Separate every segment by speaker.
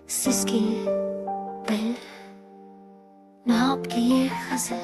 Speaker 1: सिसकी दिल ne yaptığı hazır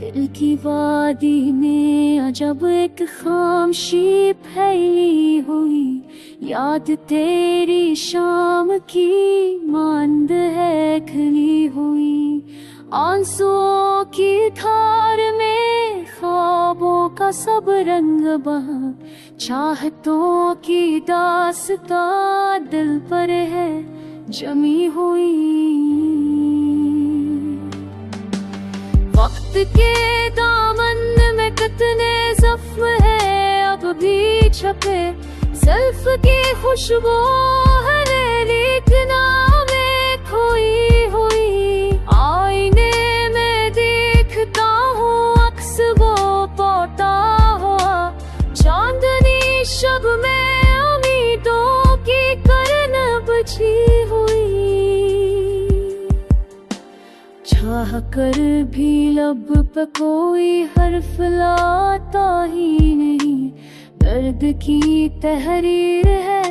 Speaker 1: दिल की वादी में अजब एक खामोशी फैली हुई, याद तेरी शाम की मांद है खली हुई। आंसुओं की धार में ख्वाबों का सब रंग बहा, चाहतों की दास्तां दिल पर है जमी हुई। वक्त के दामन में कितने जख्म है अब भी छपे, ज़ुल्फ़ की खुशबू है लेकिन में खोई हुई। आईने में देखता हूँ अक्स वो पोता हुआ, चांदनी शब में उम्मीदों की करन बची हुई। चाह कर भी लब पे कोई हर्फ लाता ही नहीं, दर्द की तहरीर है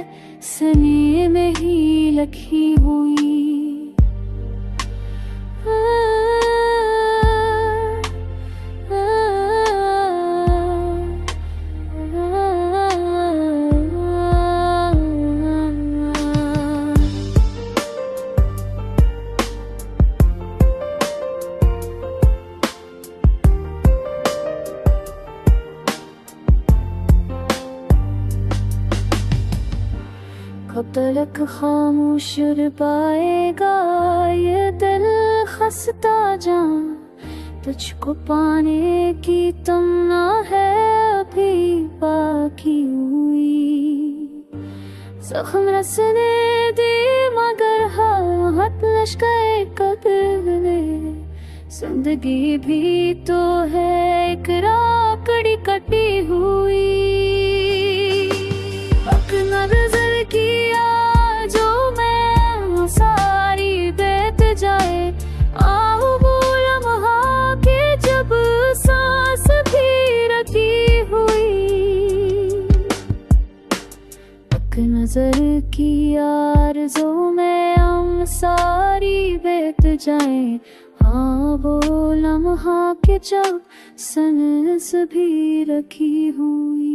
Speaker 1: सने में ही लिखी हुई। कब तक खामोश रह पाएगा ये दिल खस्ता जान, तुझको पाने की तमन्ना है अभी बाकी हुई। जख्म रसने दी मगर हाथ लश्काए कदरे, जिंदगी भी तो है एक राकड़ी कटी हुई। पक नजर किया जो मैं सारी बीत जाए, आओ वो लम्हा के जब सांस भी रखी हुई। पक नजर की आरज़ू में हम सारी बीत जाए, हाँ वो लम्हा के जब सांस भी रखी हुई।